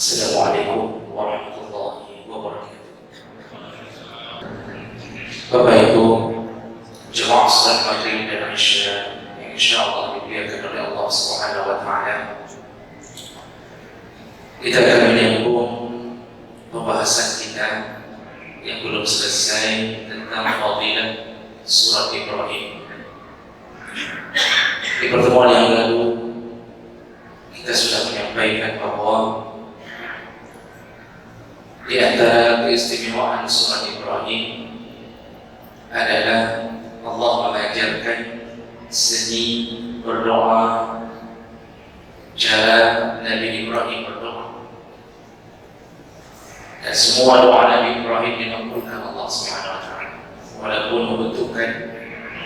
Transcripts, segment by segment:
Assalamualaikum warahmatullahi wabarakatuh. Bapak Ibu, jemaah salat maghrib dan isya yang insyaallah dimuliakan oleh Allah Subhanahu wa taala. Kita akan menyambung pembahasan kita yang belum selesai tentang fadilah surat Ibrahim. Di pertemuan yang lalu kita sudah menyampaikan bahwa di antara keistimewaan surat Ibrahim adalah Allah mengajarkan seni berdoa, cara Nabi Ibrahim berdoa, dan semua doa Nabi Ibrahim dimabulkan Allah Subhanahu wa taala, walaupun membutuhkan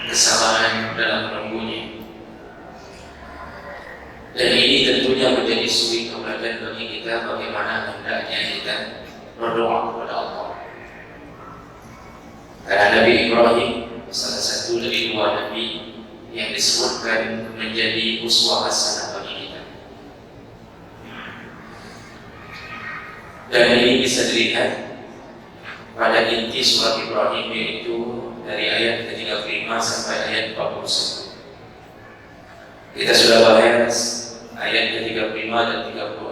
kesabaran dalam menunggunya. Dan ini tentunya menjadi suri tauladan bagi kita bagaimana hendaknya kita berdoa kepada Allah. Karena Nabi Ibrahim salah satu dari dua Nabi yang disebutkan menjadi uswah hasanah bagi kita. Dan ini bisa dilihat pada inti surat Ibrahim, yaitu dari ayat ke-35 sampai ayat 41. Kita sudah bahas ayat ke-35 dan 36,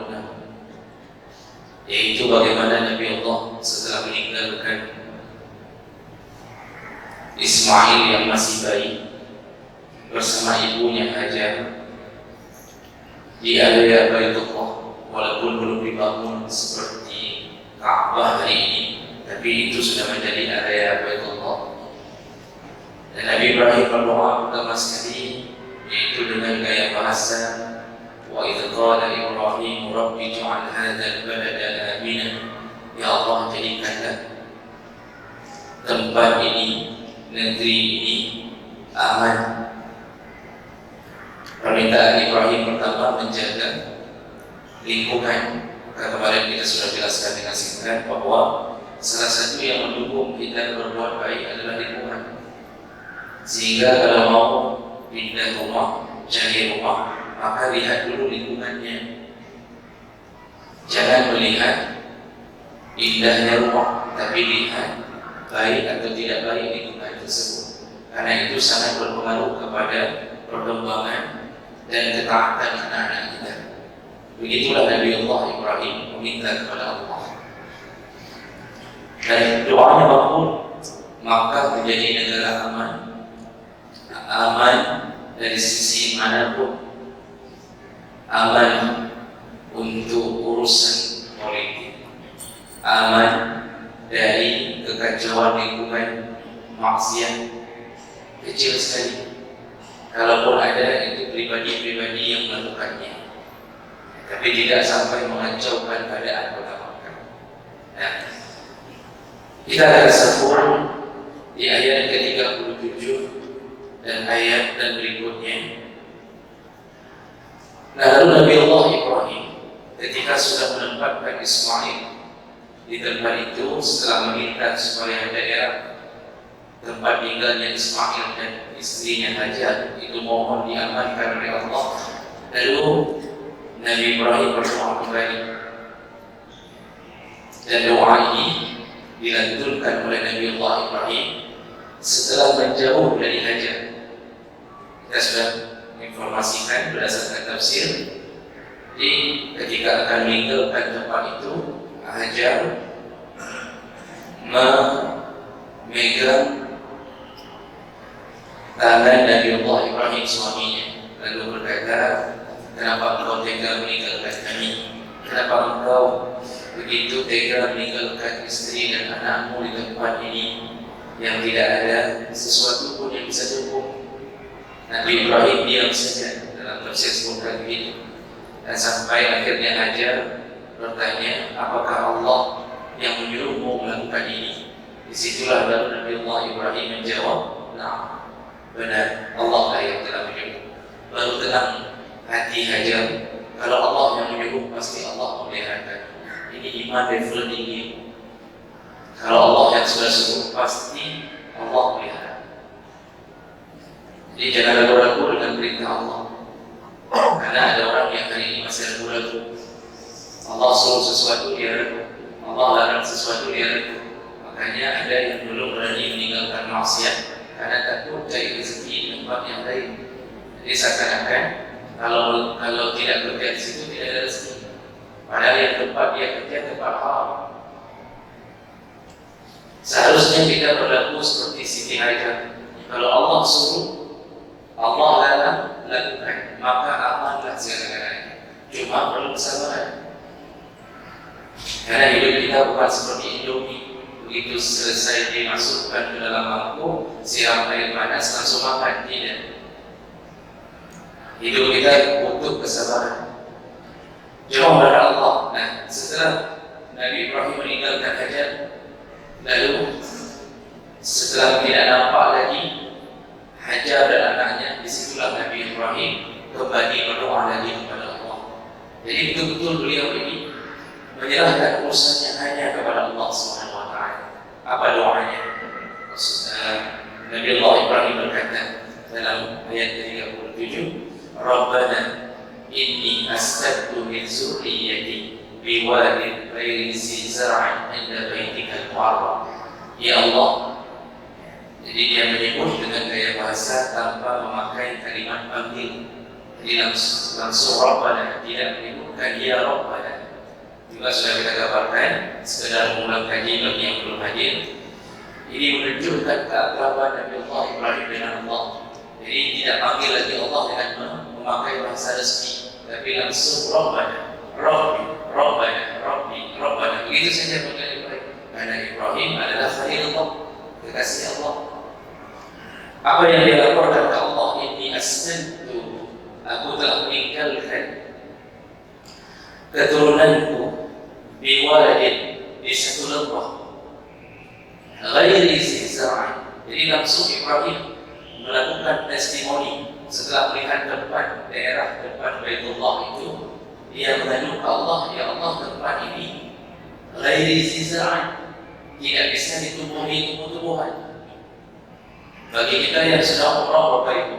yaitu bagaimana Nabi Allah setelah meninggalkan Ismail yang masih bayi bersama ibunya Hajar di area Baitullah, walaupun belum dibangun seperti Ka'bah hari ini, tapi itu sudah menjadi area Baitullah. Dan Nabi Ibrahim berdoa pertama sekali yaitu dengan gaya bahasa, wa idz qala Ibrahim rabbi ij'al hadzal balada aminan, ya Allah jadikanlah tempat ini, negeri ini aman. Permintaan Ibrahim pertama menjaga lingkungan. Maka kemarin kita sudah jelaskan dengan singkat bahwa salah satu yang mendukung kita berbuat baik adalah lingkungan. Sehingga kalau mau pindah rumah, cari rumah, maka lihat dulu lingkungannya. Jangan melihat indahnya rumah, tapi lihat baik atau tidak baik lingkungan tersebut. Karena itu sangat berpengaruh kepada perkembangan dan ketaatan anak-anak kita. Begitulah Nabi Allah Ibrahim meminta kepada Allah. Dan doanya makbul, maka menjadi negara aman. Aman dari sisi manapun, aman untuk urusan politik, aman dari kekacauan lingkungan, maksiat kecil sekali. Kalaupun ada, itu pribadi-pribadi yang melakukannya, tapi tidak sampai mengacaukan keadaan kota Makkah. Nah, kita akan sambung di ayat ke-37 dan ayat dan berikutnya. Nah, lalu Nabi Allah Ibrahim ketika sudah menempatkan Ismail di tempat itu, setelah meminta supaya daerah tempat tinggalnya Ismail dan istrinya Hajar itu mohon diamankan oleh Allah, lalu Nabi Ibrahim berdoa kembali. Dan doa ini dilantunkan oleh Nabi Allah Ibrahim setelah menjauh dari Hajar. Kita sudah informasikan berdasarkan tafsir, ketika akan meninggalkan tempat itu, Hajar memegang tangan Nabi Allah Ibrahim suaminya, lalu berkata, kenapa engkau tega meninggalkan kami? Kenapa engkau begitu tega meninggalkan istri dan anakmu di tempat ini yang tidak ada sesuatu pun yang bisa dukung? Nabi Ibrahim diam saja, dalam tafsir sebutkan begitu. Dan sampai akhirnya Hajar bertanya, apakah Allah yang menyuruhmu melakukan ini? Disitulah baru Nabi Allah Ibrahim menjawab, nah, benar, Allah lah yang telah menyuruh. Baru tenang hati Hajar, kalau Allah yang menyuruh, pasti Allah memeliharakan. Ini iman level tinggi. Kalau Allah yang sudah suruh, pasti Allah melihara. Jadi jangan ragu-ragu dengan perintah Allah. Karena ada orang yang hari ini masih ragu-ragu. Allah suruh sesuatu dia reda, Allah larang sesuatu dia reda. Makanya ada yang dulu berani meninggalkan maksiat karena takut cari rezeki di tempat yang lain. Jadi seakan-akan kalau tidak kerja di situ tidak ada rezeki. Padahal yang tempat dia kerja tempat haram. Seharusnya kita berlaku seperti Siti Hajar. Kalau Allah suruh, Allah larang, lakukan, maka amanlah segala-galanya. Cuma perlu kesabaran. Karena hidup kita bukan seperti Indomie. Begitu selesai dimasukkan ke dalam mangkuk, siram air panas langsung makan. Tidak. Hidup kita butuh kesabaran. Cuma kepada Allah. Nah, setelah Nabi Ibrahim meninggalkan Hajar, lalu setelah tidak nampak lagi Hajar dan anaknya, disitulah Nabi Ibrahim kembali berdoa lagi kepada Allah. Jadi betul-betul beliau ini menyerahkan urusannya hanya kepada Allah Subhanahu Wa Taala. Apa doanya? Nabi Allah Ibrahim berkata dalam ayat 37, Rabbana inni astabtu min zurriyyati biwadin ghairi zi zar'in 'inda baitikal muharram. Ya Allah. Jadi dia menyebut dengan gaya bahasa tanpa memakai kalimat panggil. Jadi langsung Rabbana, tidak menyebutkan ya Rabbana. Juga sudah kita kabarkan, sekedar mengulang kaji bagi yang belum hadir. Ini menunjukkan keakraban Nabi Allah Ibrahim dengan Allah. Jadi tidak panggil lagi Allah dengan memakai bahasa resmi, tapi langsung Rabbana, Rabbi, Rabbana, Rabbi, Rabbana. Begitu saja panggil Ibrahim. Karena Ibrahim adalah Khalilullah, kekasih Allah. Apa yang dia laporkan ke Allah, ini asnantu, aku telah meninggalkan keturunanku biwaladin, di satu lembah ghairi zi zar'in. Jadi langsung Ibrahim melakukan testimoni setelah melihat tempat daerah tempat Baitullah itu. Dia mengadu ke Allah, ya Allah, tempat ini ghairi zi zar'in, tidak bisa ditumbuhi tumbuh-tumbuhan. Bagi kita yang sedang umrah Bapak Ibu,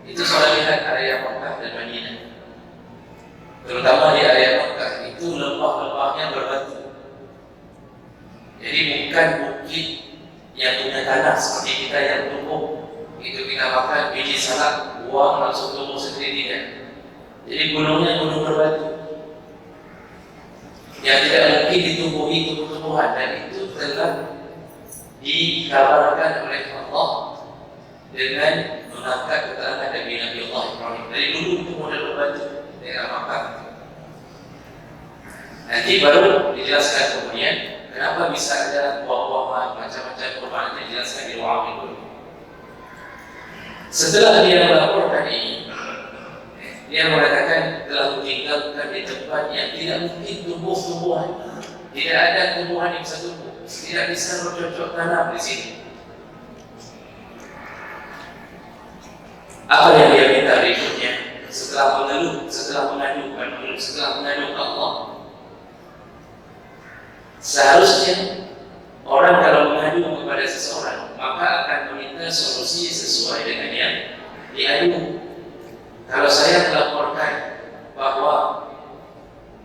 itu sudah lihat area Makkah dan Madinah. Terutama di area Makkah itu lembah-lembahnya berbatu. Jadi bukan bukit yang punya tanah seperti kita yang tumbuh. Itu kita makan biji salak, buang langsung tumbuh sendiri, tidak. Jadi gunungnya gunung berbatu yang tidak mungkin ditumbuhi tumbuh-tumbuhan, dan itu telah dikabarkan oleh Allah dengan mengangkat keterangan dari Nabi Allah Ibrahim. Dari dulu itu model berbatu daerah Makkah. Nanti baru dijelaskan kemudian kenapa bisa ada buah-buahan macam-macam kurban, dijelaskan di doa itu. Setelah dia melaporkan ini, dia mengatakan telah meninggalkan di tempat yang tidak mungkin tumbuh-tumbuhan. Tidak ada tumbuhan yang bisa tumbuh, tidak bisa bercocok tanam di sini. Apa yang dia minta berikutnya? Setelah mengadu ke Allah, seharusnya orang kalau mengadu kepada seseorang, maka akan meminta solusi sesuai dengan yang diadu. Kalau saya melaporkan bahwa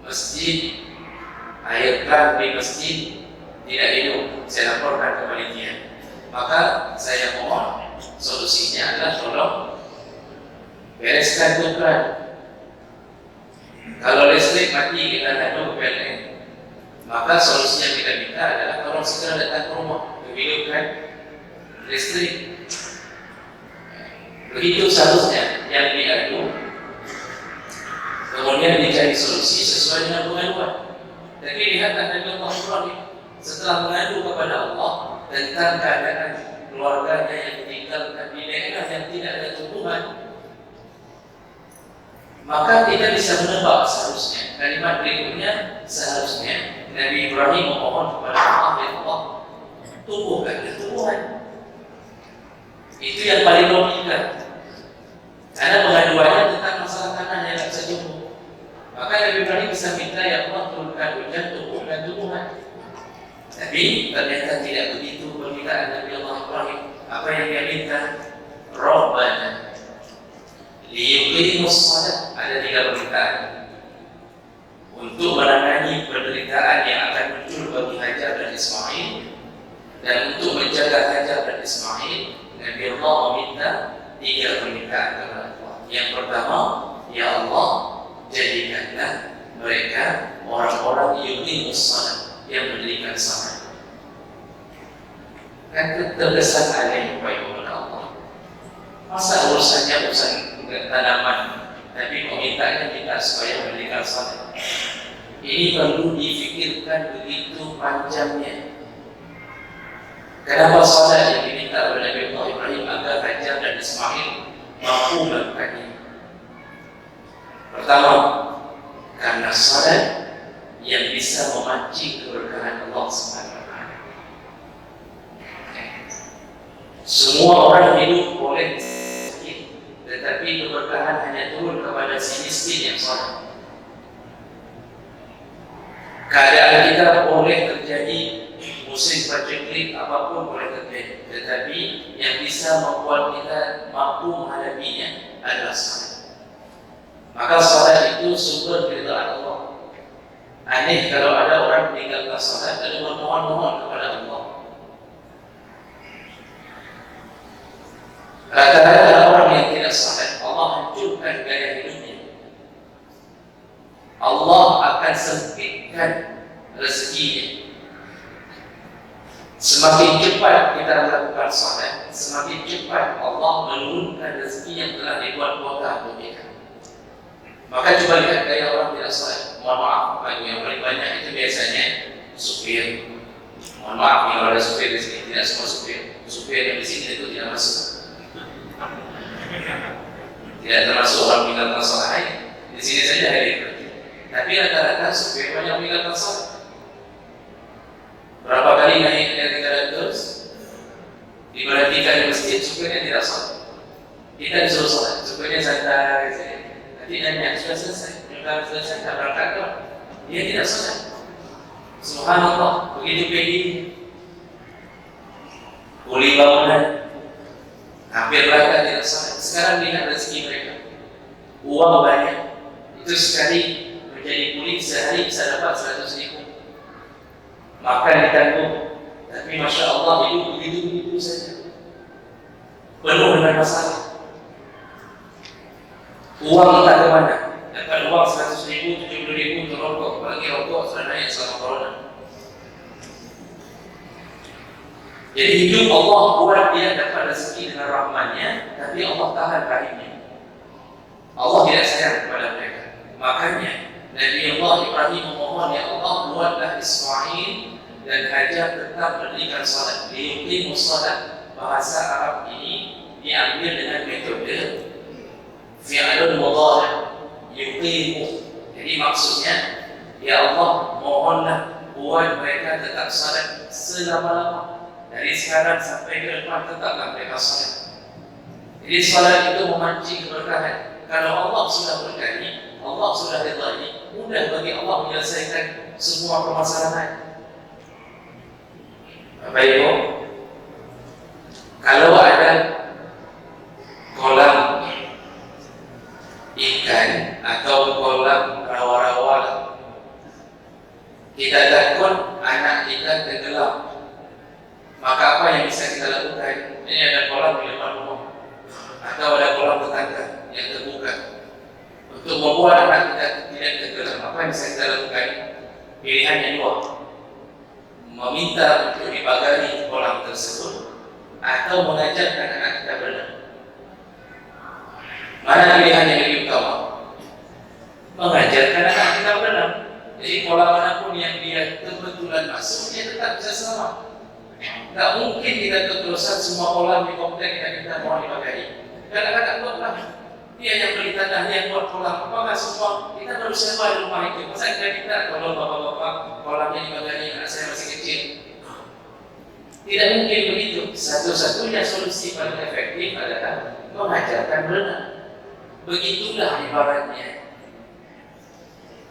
masjid, air keran di masjid tidak hidup, saya laporkan ke panitia, maka saya mohon solusinya adalah tolong bereskan keran. Kalau listrik mati kita adu ke PLN, maka solusi yang kita minta adalah tolong segera datang ke rumah menghidupkan listrik. Begitu seharusnya yang diadu, kemudian dicari solusi sesuai dengan pengaduan. Tapi lihatlah Nabi Allah Ibrahim setelah mengadu kepada Allah tentang keadaan keluarganya yang ditinggalkan di daerah yang tidak ada tumbuhan, maka tidak bisa menebak seharusnya. Kalimat berikutnya seharusnya Nabi Ibrahim memohon kepada Allah, ya Allah, tumbuhkan tumbuhan. Itu yang paling logika. Karena pengaduannya tentang masalah tanah yang tidak bisa tumbuh. Maka Nabi Ibrahim bisa minta, ya Allah, turunkan hujan, tumbuhkan tumbuhan. Tapi ternyata tidak begitu permintaan Nabi Allah Ibrahim. Apa yang dia minta? Rabbana liyuqimus shalah. Ada 3 permintaan untuk menangani penderitaan yang akan muncul bagi Hajar dan Ismail, dan untuk menjaga Hajar dan Ismail, Nabi Allah meminta 3 permintaan kepada Allah. Yang pertama, ya Allah, jadikanlah mereka orang-orang yuqimus shalah, yang mendirikan salat. Kan terkesan aneh upaya kepada Allah. Masa urusannya urusan tanaman, tapi memintanya kita supaya mendirikan salat. Ini perlu difikirkan begitu panjangnya. Kenapa salat yang diminta oleh Nabi Allah Ibrahim agar Hajar dan Ismail mampu melakukannya? Pertama, karena salat yang bisa memancing keberkahan Allah Subhanahu wa taala. Semua orang hidup boleh sakit, tetapi keberkahan hanya turun kepada si miskin yang salat. Keadaan kita boleh terjadi musim paceklik apapun boleh terjadi, tetapi yang bisa membuat kita mampu menghadapinya adalah salat. Maka salat itu sumber keridhaan Allah. Aneh kalau ada orang meninggalkan salat lalu bermohon-mohon kepada Allah. Rata-rata orang yang tidak salat, Allah hancurkan gaya hidupnya. Allah akan sempitkan rezekinya. Semakin cepat kita melakukan salat, semakin cepat Allah menurunkan rezeki yang telah dibuat kuota untuk kita. Maka coba lihat gaya orang tidak salat. Mohon maaf, yang paling banyak itu biasanya supir. Mohon maaf, kalau ada supir di sini, tidak semua supir. Supir yang di sini itu tidak masuk. Tidak termasuk orang meninggalkan salat. Di sini saja hadir. Tapi rata-rata supir banyak meninggalkan salat. Berapa kali naik dari 300 diperhatikan di masjid, supirnya tidak salat. Kita disuruh salat, supirnya santai saja. Nanti nanya, sudah selesai, sudah selesai, tak berangkat kok. Dia tidak salat. Subhanallah, begitu pagi. Pulih bangunan, hampir berangkat tidak salat. Sekarang lihat rezeki mereka, uang banyak. Itu sekali menjadi pulih sehari bisa dapat 100.000. Makan ditanggung, tapi Masya Allah hidup begitu-begitu saja, penuh dengan masalah. Uang entah ke mana, dapat uang 100.000, 70.000 untuk rokok, apalagi rokok sudah naik selama corona. Jadi hidup Allah buat dia dapat rezeki dengan rahmannya, tapi Allah tahan rahimnya. Allah tidak sayang kepada mereka. Makanya Nabi Allah Ibrahim memohon, ya Allah, buatlah Ismail dan Hajar tetap mendirikan salat. Yuqimus salat, bahasa Arab ini diambil dengan metode fi'lun mudhari', yuqimu. Jadi maksudnya, ya Allah, mohonlah buat mereka tetap salat selama-lama. Dari sekarang sampai ke depan tetaplah mereka salat. Jadi salat itu memancing keberkahan. Kalau Allah sudah berkahi, Allah sudah ridai, mudah bagi Allah menyelesaikan semua permasalahan. Bapak Ibu, kalau ada kolam ikan atau kolam rawa-rawa, kita takut anak kita tenggelam, maka apa yang bisa kita lakukan? Ini ada kolam di depan rumah, atau ada kolam tetangga yang terbuka. Untuk membuat anak kita tidak tenggelam, apa yang bisa kita lakukan? Pilihannya dua: meminta untuk dipagari kolam tersebut, atau mengajarkan anak kita berenang. Mana pilihan yang lebih utama? Mengajarkan anak kita berenang. Jadi kolam manapun yang dia kebetulan masuk, dia tetap bisa selamat. Tak mungkin kita keterusan semua kolam di komplek kita mau dipagari. Kadang-kadang buatlah dia yang beli tanah, yang buat kolam. Apakah semua kita baru sewa di rumah itu? Masa kita kalau bapak-bapak kolamnya dipagari, anak saya masih kecil? Tidak mungkin begitu. Satu-satunya solusi paling efektif adalah mengajarkan berenang. Begitulah ibaratnya.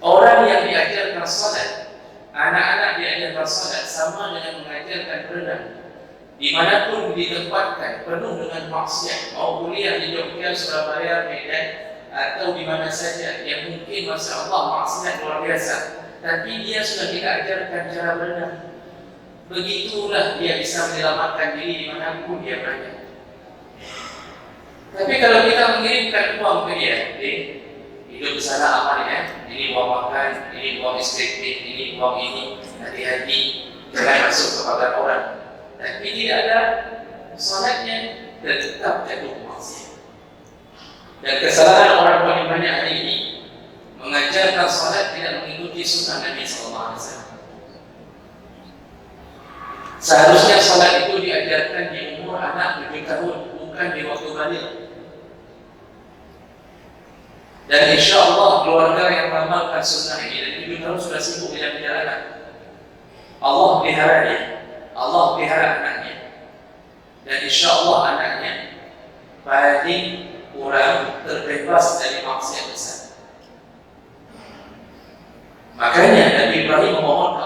Orang yang diajarkan salat, anak-anak diajarkan salat sama dengan mengajarkan berenang. Dimanapun ditempatkan penuh dengan maksiat, mau kuliah di Jogja, Surabaya, Medan, atau di mana saja yang mungkin Masya Allah maksiat luar biasa, tapi dia sudah kita ajarkan cara benar, begitulah dia bisa menyelamatkan diri dimanapun dia berada. Tapi kalau kita mengirimkan uang ke dia, hidup sana aman ya, ini uang makan, ini uang SPP, ini uang ini, hati-hati jangan masuk kepada orang, tapi tidak ada salatnya dan tetap jatuh maksiat. Dan kesalahan orang-orang yang banyak hari ini mengajarkan salat tidak mengikuti sunnah Nabi SAW. Seharusnya salat itu diajarkan di umur anak 7 tahun, bukan di waktu balik. Dan insya Allah keluarga yang mengamalkan sunnah ini dari 7 tahun sudah sibuk dengan perjalanan. Allah pelihara dia, Allah pelihara anaknya, dan insya Allah anaknya paling kurang terbebas dari maksiat besar. Makanya Nabi Ibrahim memohon